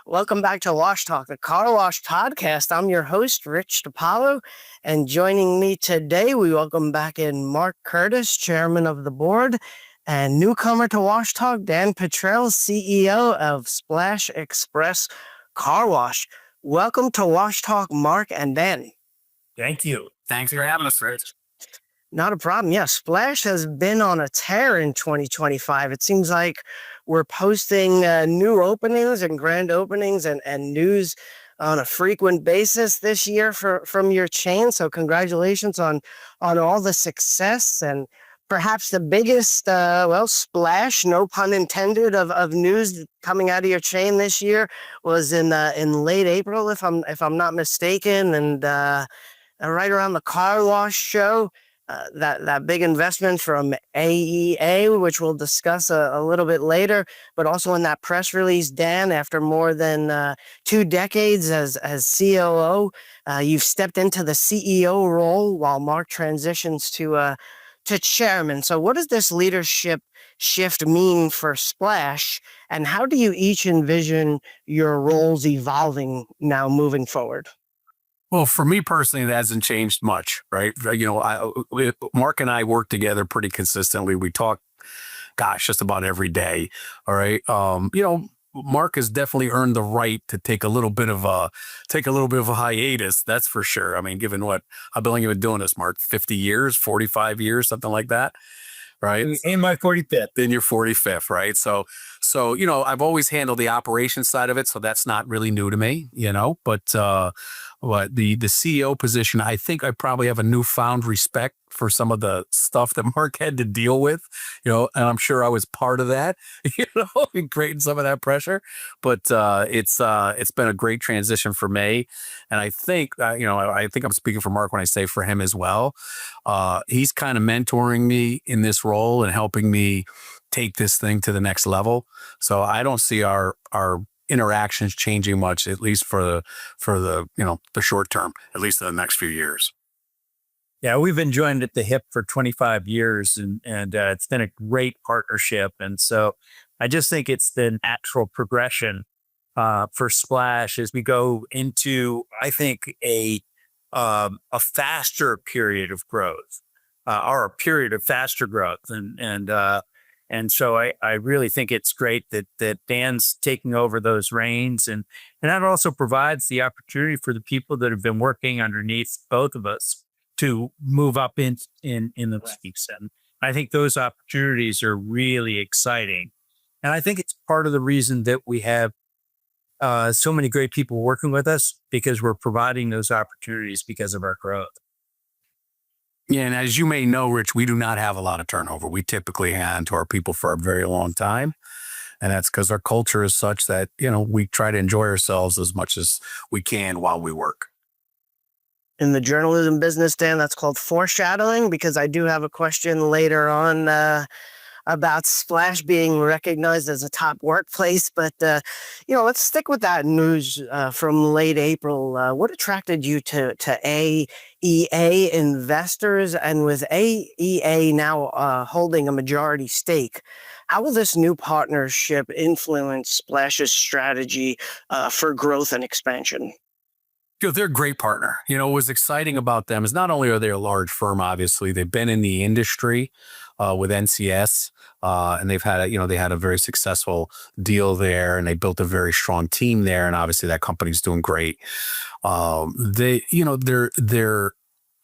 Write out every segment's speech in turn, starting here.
Welcome back to Wash Talk, the Carwash Podcast. I'm your host, Rich DiPaolo, and joining me today, we welcome back in Mark Curtis, Chairman of the Board, and newcomer to Wash Talk, Dan Petrelle, CEO of Splash Express Car Wash. Welcome to Wash Talk, Mark and Dan. Thank you. Thanks for having us, Rich. Not a problem. Yeah, Splash has been on a tear in 2025. It seems like we're posting new openings and grand openings and news on a frequent basis this year from your chain. So congratulations on all the success, and perhaps the biggest, splash, no pun intended, of news coming out of your chain this year was in late April, if I'm not mistaken, and right around the car wash show. That big investment from AEA, which we'll discuss a little bit later, but also in that press release, Dan, after more than 2 decades as COO, you've stepped into the CEO role while Mark transitions to chairman. So what does this leadership shift mean for Splash, and how do you each envision your roles evolving now moving forward? Well, for me personally, it hasn't changed much, right? Mark and I work together pretty consistently. We talk, just about every day. All right. Mark has definitely earned the right to take a little bit of a hiatus. That's for sure. I mean, given what I've been doing this, Mark, 50 years, 45 years, something like that. Right. In my 45th. In your 45th, right? So, I've always handled the operations side of it, so that's not really new to me, but the CEO position, I think I probably have a newfound respect for some of the stuff that Mark had to deal with, and I'm sure I was part of that, in creating some of that pressure, but it's been a great transition for me. And I think, I think I'm speaking for Mark when I say for him as well. He's kind of mentoring me in this role and helping me take this thing to the next level. So I don't see our interactions changing much, at least for the short term, at least in the next few years. Yeah, we've been joined at the hip for 25 years, and it's been a great partnership. And so I just think it's the natural progression for Splash as we go into, I think, a faster period of growth, or a period of faster growth. And so I really think it's great that Dan's taking over those reins, and that also provides the opportunity for the people that have been working underneath both of us to move up in the ranks. And I think those opportunities are really exciting. And I think it's part of the reason that we have so many great people working with us, because we're providing those opportunities because of our growth. Yeah, and as you may know, Rich, we do not have a lot of turnover. We typically hang on to our people for a very long time. And that's because our culture is such that, we try to enjoy ourselves as much as we can while we work. In the journalism business, Dan, that's called foreshadowing, because I do have a question later on about Splash being recognized as a top workplace. But, let's stick with that news from late April. What attracted you to AEA Investors? And with AEA now holding a majority stake, how will this new partnership influence Splash's strategy for growth and expansion? They're a great partner. What was exciting about them is not only are they a large firm, obviously, they've been in the industry with NCS, and they've had they had a very successful deal there, and they built a very strong team there, and obviously that company's doing great. They're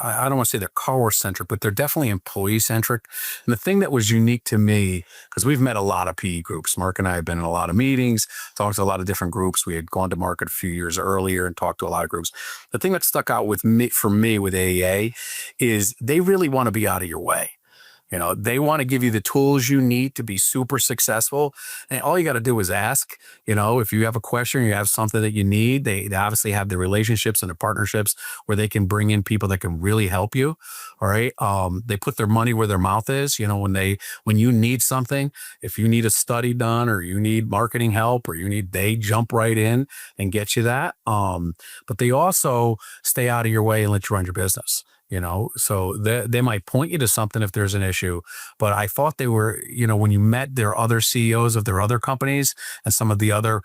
I don't want to say they're car wash centric, but they're definitely employee centric. And the thing that was unique to me, because we've met a lot of PE groups, Mark and I have been in a lot of meetings, talked to a lot of different groups. We had gone to market a few years earlier and talked to a lot of groups. The thing that stuck out with me with AEA is they really want to be out of your way. They want to give you the tools you need to be super successful. And all you got to do is ask. If you have a question, you have something that you need, they obviously have the relationships and the partnerships where they can bring in people that can really help you. All right. They put their money where their mouth is. When you need something, if you need a study done or you need marketing help or they jump right in and get you that. But they also stay out of your way and let you run your business. So they might point you to something if there's an issue, but I thought they were, when you met their other CEOs of their other companies and some of the other,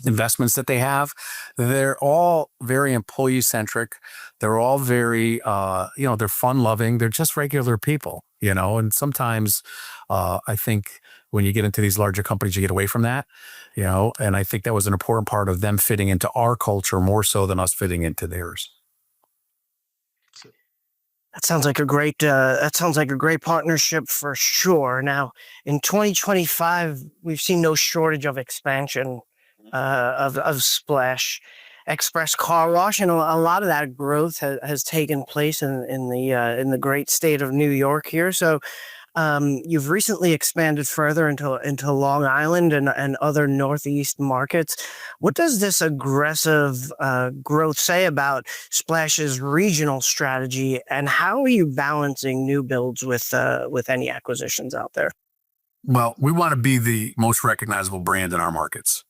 investments that they have, they're all very employee centric. They're all very, they're fun loving. They're just regular people, and sometimes I think when you get into these larger companies, you get away from that, and I think that was an important part of them fitting into our culture more so than us fitting into theirs. That sounds like a great partnership for sure. Now, in 2025, we've seen no shortage of expansion of Splash Express Car Wash, and a lot of that growth has taken place in the great state of New York here. So, you've recently expanded further into Long Island and other Northeast markets. What does this aggressive growth say about Splash's regional strategy, and how are you balancing new builds with any acquisitions out there? Well, we want to be the most recognizable brand in our markets.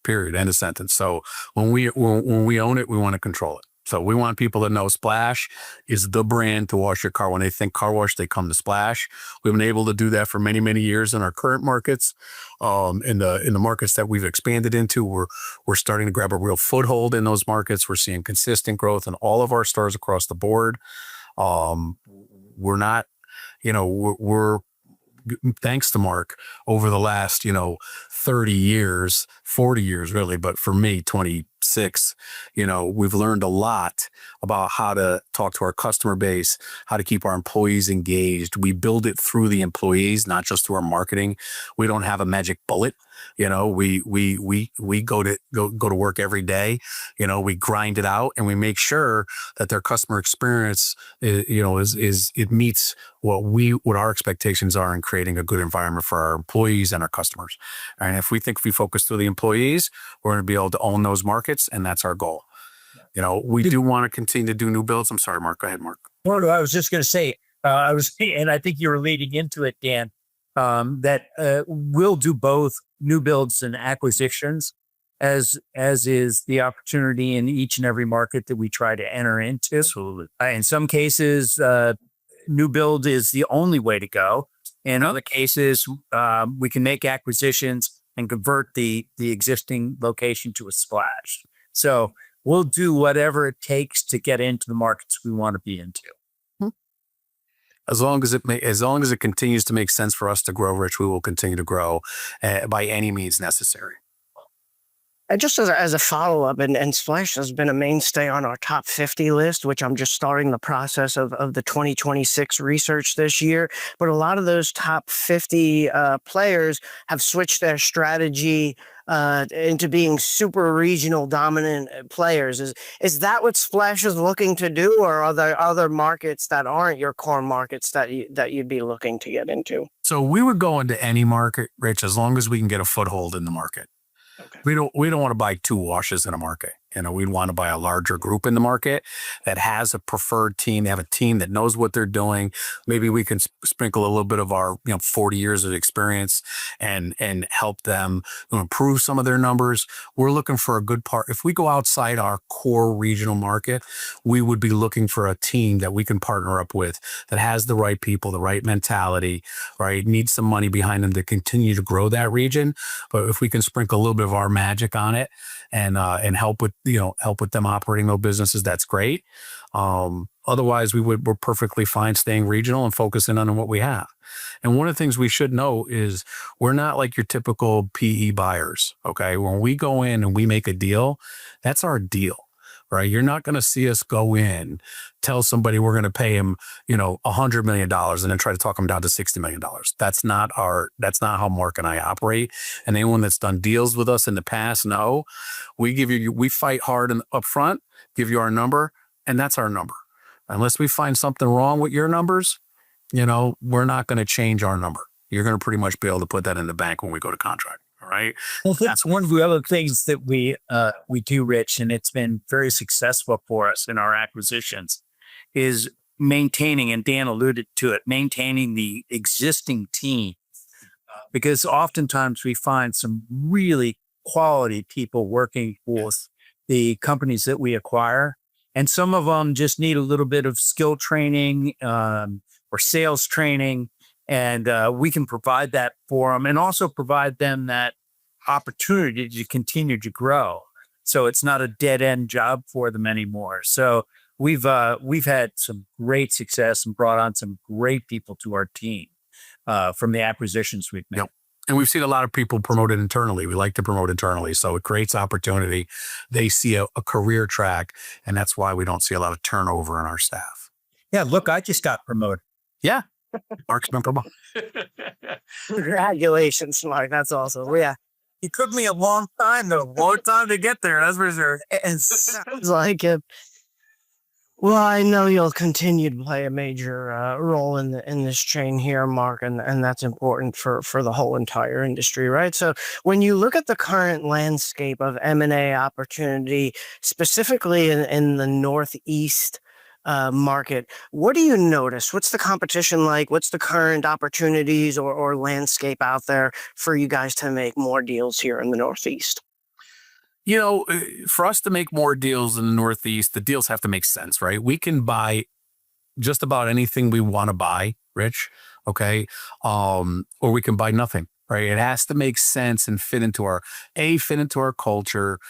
Period. End of sentence. So when we own it, we want to control it. So we want people to know Splash is the brand to wash your car. When they think car wash, they come to Splash. We've been able to do that for many, many years in our current markets. In the markets that we've expanded into, we're starting to grab a real foothold in those markets. We're seeing consistent growth in all of our stores across the board. We're not, we're thanks to Mark over the last, 30 years, 40 years really, but for me, 26, we've learned a lot about how to talk to our customer base, how to keep our employees engaged. We build it through the employees, not just through our marketing. We don't have a magic bullet. We go to work every day. We grind it out and we make sure that their customer experience, it meets what our expectations are in creating a good environment for our employees and our customers. And if we focus through the employees, we're going to be able to own those markets, and that's our goal. We do want to continue to do new builds. I'm sorry, Mark. Go ahead, Mark. No, I was just going to say, and I think you were leading into it, Dan, that we'll do both new builds and acquisitions, as is the opportunity in each and every market that we try to enter into. Absolutely. In some cases, new build is the only way to go. In other cases, we can make acquisitions and convert the existing location to a Splash. So we'll do whatever it takes to get into the markets we want to be into. As long as it continues to make sense for us to grow, Rich, we will continue to grow by any means necessary. And just as a follow-up, and Splash has been a mainstay on our top 50 list, which I'm just starting the process of the 2026 research this year. But a lot of those top 50 players have switched their strategy into being super regional dominant players. Is that what Splash is looking to do, or are there other markets that aren't your core markets that you'd be looking to get into? So we would go into any market, Rich, as long as we can get a foothold in the market. Okay. We don't want to buy two washes in a market. We'd want to buy a larger group in the market that has a preferred team. They have a team that knows what they're doing. Maybe we can sprinkle a little bit of our 40 years of experience and help them improve some of their numbers. We're looking for a good part. If we go outside our core regional market, we would be looking for a team that we can partner up with that has the right people, the right mentality, right? Needs some money behind them to continue to grow that region. But if we can sprinkle a little bit of our magic on it and help with them operating those businesses, that's great. Otherwise, we're perfectly fine staying regional and focusing on what we have. And one of the things we should know is we're not like your typical PE buyers. Okay, when we go in and we make a deal, that's our deal. Right? You're not going to see us go in, tell somebody we're going to pay him, $100 million and then try to talk them down to $60 million. That's not how Mark and I operate. And anyone that's done deals with us in the past, no, we fight hard up front, give you our number, and that's our number. Unless we find something wrong with your numbers, we're not going to change our number. You're going to pretty much be able to put that in the bank when we go to contract. Right. Well, that's one of the other things that we do, Rich, and it's been very successful for us in our acquisitions, is maintaining, and Dan alluded to it, maintaining the existing team. Because oftentimes we find some really quality people working with the companies that we acquire, And some of them just need a little bit of skill training or sales training. And we can provide that for them and also provide them that opportunity to continue to grow. So it's not a dead end job for them anymore. So we've had some great success and brought on some great people to our team from the acquisitions we've made. Yep. And we've seen a lot of people promoted internally. We like to promote internally. So it creates opportunity. They see a career track, and that's why we don't see a lot of turnover in our staff. Yeah, look, I just got promoted. Yeah. Mark's been promoted. Congratulations, Mark. That's awesome. Yeah. It took me a long time to get there. That's for sure. It sounds like it. Well, I know you'll continue to play a major role in this chain here, Mark, and that's important for the whole entire industry, right? So when you look at the current landscape of M&A opportunity, specifically in the Northeast market, what do you notice? What's the competition like? What's the current opportunities or landscape out there for you guys to make more deals here in the Northeast? You know, for us to make more deals in the Northeast, the deals have to make sense, right? We can buy just about anything we want to buy, Rich, okay? Or we can buy nothing, right? It has to make sense and fit into our culture,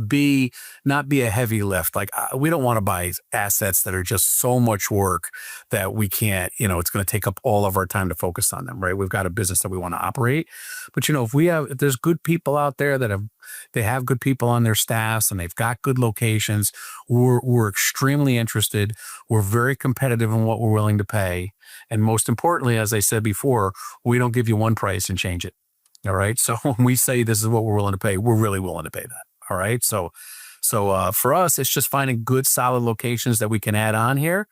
B, not be a heavy lift. Like we don't want to buy assets that are just so much work that we can't, it's going to take up all of our time to focus on them, right? We've got a business that we want to operate. But, if there's good people out there they have good people on their staffs and they've got good locations, we're extremely interested. We're very competitive in what we're willing to pay. And most importantly, as I said before, we don't give you one price and change it. All right. So when we say this is what we're willing to pay, we're really willing to pay that. All right. So for us, it's just finding good, solid locations that we can add on here,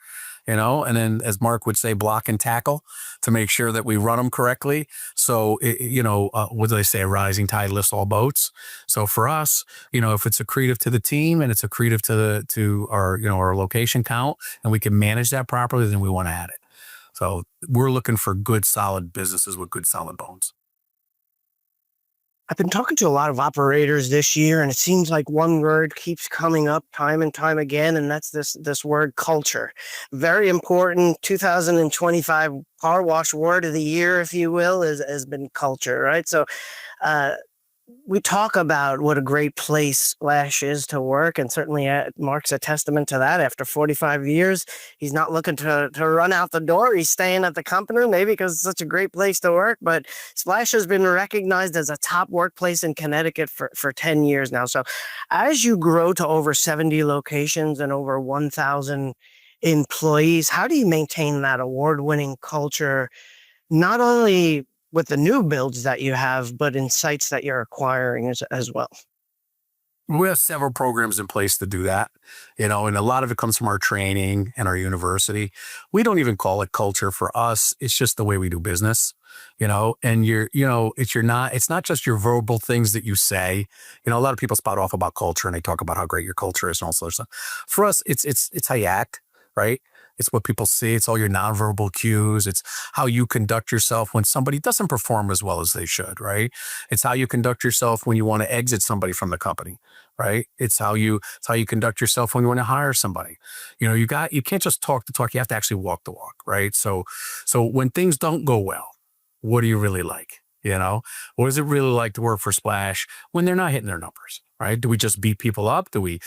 and then as Mark would say, block and tackle to make sure that we run them correctly. So, what do they say? A rising tide lifts all boats. So for us, if it's accretive to the team and it's accretive to our location count and we can manage that properly, then we want to add it. So we're looking for good, solid businesses with good, solid bones. I've been talking to a lot of operators this year, and it seems like one word keeps coming up time and time again, and that's this word culture. Very important. 2025 car wash word of the year, if you will, has been culture, right? So we talk about what a great place Splash is to work, and certainly Mark's a testament to that. After 45 years, he's not looking to run out the door. He's staying at the company, maybe because it's such a great place to work. But Splash has been recognized as a top workplace in Connecticut for 10 years now. So as you grow to over 70 locations and over 1,000 employees, how do you maintain that award-winning culture, not only with the new builds that you have, but in sites that you're acquiring as well? We have several programs in place to do that, and a lot of it comes from our training and our university. We don't even call it culture for us. It's just the way we do business, and it's not just your verbal things that you say. A lot of people spout off about culture and they talk about how great your culture is and all sorts of stuff. For us, it's how you act, right? It's what people see. It's all your nonverbal cues. It's how you conduct yourself when somebody doesn't perform as well as they should, right? It's how you conduct yourself when you want to exit somebody from the company, right? It's how you conduct yourself when you want to hire somebody. You can't just talk the talk. You have to actually walk the walk, right? So when things don't go well, what do you really like? What is it really like to work for Splash when they're not hitting their numbers? Right? Do we just beat people up? Do we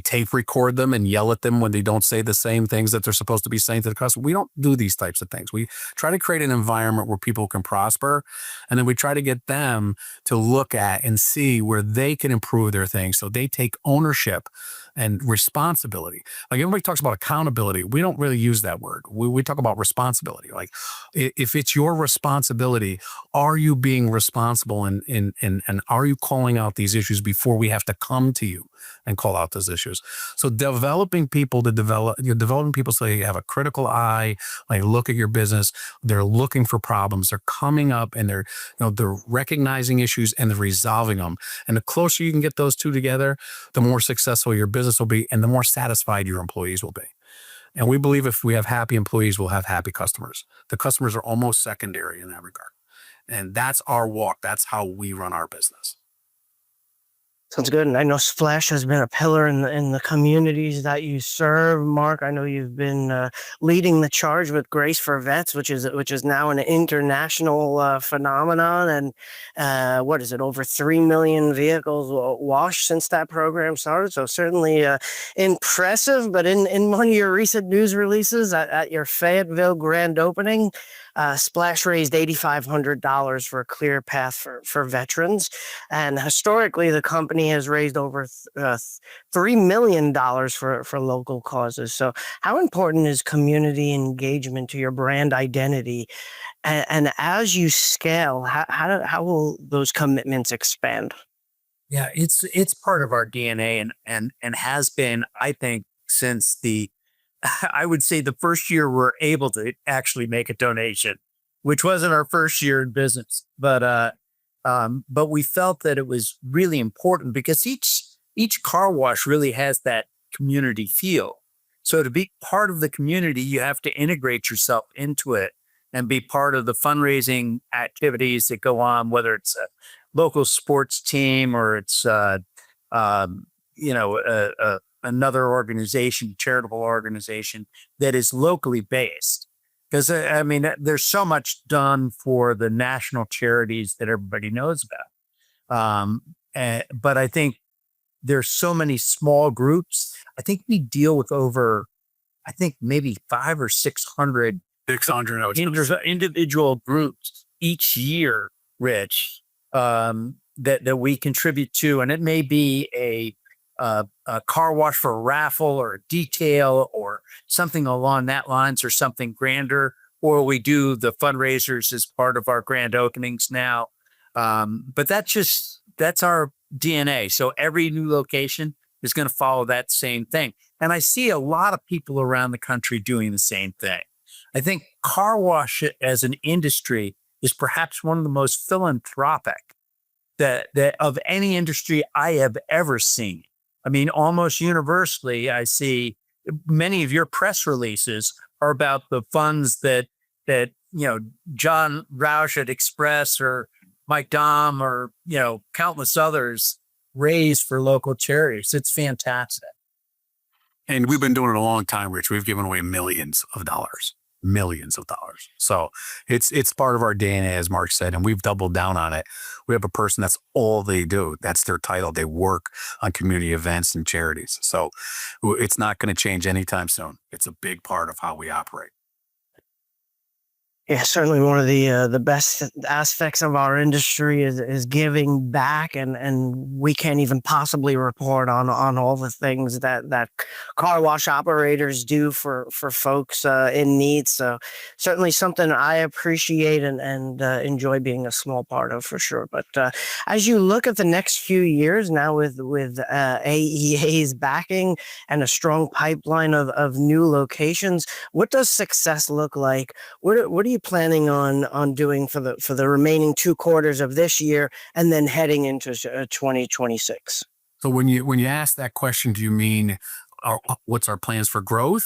tape record them and yell at them when they don't say the same things that they're supposed to be saying to the customer? We don't do these types of things. We try to create an environment where people can prosper. And then we try to get them to look at and see where they can improve their things. So they take ownership and responsibility. Like everybody talks about accountability. We don't really use that word. We talk about responsibility. Like if it's your responsibility, are you being responsible and are you calling out these issues before we have to come to you and call out those issues? So developing people so they have a critical eye, like look at your business. They're looking for problems. They're coming up and they're recognizing issues and they're resolving them. And the closer you can get those two together, the more successful your business will be and the more satisfied your employees will be. And we believe if we have happy employees, we'll have happy customers. The customers are almost secondary in that regard. And that's our walk. That's how we run our business. Sounds good. And I know Splash has been a pillar in the communities that you serve. Mark, I know you've been leading the charge with Grace for Vets, which is now an international phenomenon. And what is it? Over 3 million vehicles washed since that program started. So certainly impressive. But in one of your recent news releases at your Fayetteville grand opening, Splash raised $8,500 for a clear path for veterans. And historically, the company has raised over $3 million for local causes. So how important is community engagement to your brand identity? And as you scale, how will those commitments expand? Yeah, it's part of our DNA and has been, I think, since I would say the first year we're able to actually make a donation, which wasn't our first year in business, but we felt that it was really important because each car wash really has that community feel. So to be part of the community, you have to integrate yourself into it and be part of the fundraising activities that go on, whether it's a local sports team or it's another organization, charitable organization that is locally based. Because I mean, there's so much done for the national charities that everybody knows about. But I think there's so many small groups. I think we deal with maybe 500 or 600 individual groups each year, Rich, that we contribute to. And it may be a car wash for a raffle or a detail or something along that lines or something grander, or we do the fundraisers as part of our grand openings now. But that's our DNA. So every new location is going to follow that same thing. And I see a lot of people around the country doing the same thing. I think car wash as an industry is perhaps one of the most philanthropic that of any industry I have ever seen. I mean, almost universally, I see many of your press releases are about the funds that John Roush at Express or Mike Dom or countless others raise for local charities. It's fantastic. And we've been doing it a long time, Rich. We've given away millions of dollars. So it's part of our DNA, as Mark said, and we've doubled down on it. We have a person that's all they do. That's their title. They work on community events and charities. So it's not going to change anytime soon. It's a big part of how we operate. Yeah, certainly one of the best aspects of our industry is giving back, and we can't even possibly report on all the things that car wash operators do for folks in need. So certainly something I appreciate and enjoy being a small part of for sure. But as you look at the next few years now with AEA's backing and a strong pipeline of new locations, what does success look like? What are you planning on doing for the remaining 2 quarters of this year and then heading into 2026? So when you ask that question, do you mean what's our plans for growth?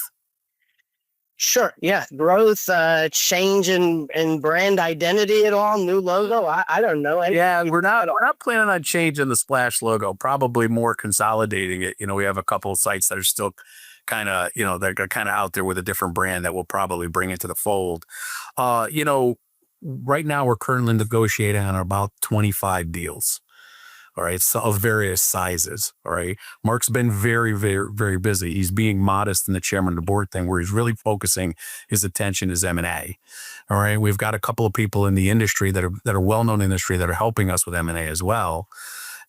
Sure. Yeah. Growth, change in brand identity at all, new logo. I don't know. Yeah, we're not planning on changing the Splash logo, probably more consolidating it. We have a couple of sites that are still kind of, they're kind of out there with a different brand that we'll probably bring into the fold. Right now we're currently negotiating on about 25 deals. All right. So of various sizes. All right. Mark's been very, very, very busy. He's being modest in the chairman of the board thing where he's really focusing his attention is M&A. All right. We've got a couple of people in the industry that are well-known in the industry that are helping us with M&A as well.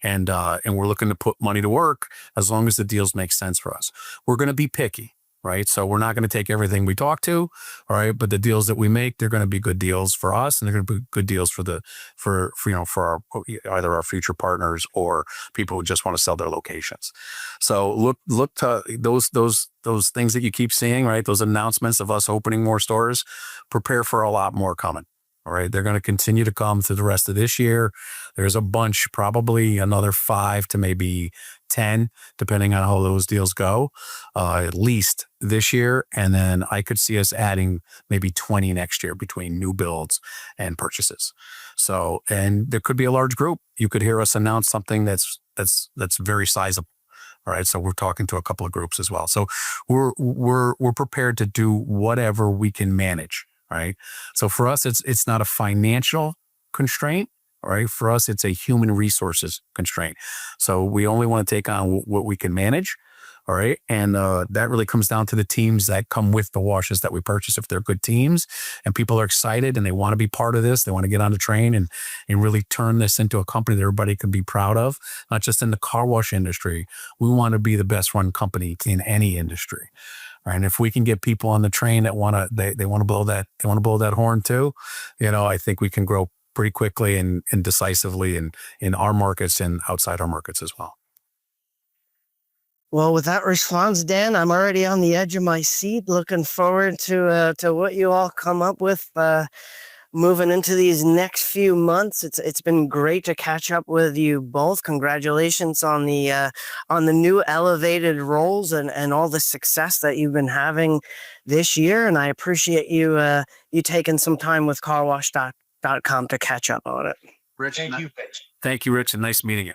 And we're looking to put money to work as long as the deals make sense for us. We're going to be picky, right? So we're not going to take everything we talk to, all right? But the deals that we make, they're going to be good deals for us, and they're going to be good deals for our either our future partners or people who just want to sell their locations. So look to those things that you keep seeing, right? Those announcements of us opening more stores. Prepare for a lot more coming. All right. They're going to continue to come through the rest of this year. There's a bunch, probably another 5 to maybe 10, depending on how those deals go, at least this year. And then I could see us adding maybe 20 next year between new builds and purchases. So, and there could be a large group. You could hear us announce something that's very sizable. All right. So we're talking to a couple of groups as well. So we're prepared to do whatever we can manage. Right. So for us, it's not a financial constraint. All right. For us, it's a human resources constraint. So we only want to take on what we can manage. All right. And that really comes down to the teams that come with the washes that we purchase. If they're good teams and people are excited and they want to be part of this, they want to get on the train and really turn this into a company that everybody can be proud of, not just in the car wash industry. We want to be the best run company in any industry. Right. And if we can get people on the train that want to, they want to blow that horn too, I think we can grow pretty quickly and decisively in our markets and outside our markets as well. Well, with that response, Dan, I'm already on the edge of my seat, looking forward to what you all come up with moving into these next few months. It's been great to catch up with you both. Congratulations on the new elevated roles and all the success that you've been having this year. And I appreciate you taking some time with carwash.com to catch up on it. Rich, thank you, Rich, and nice meeting you.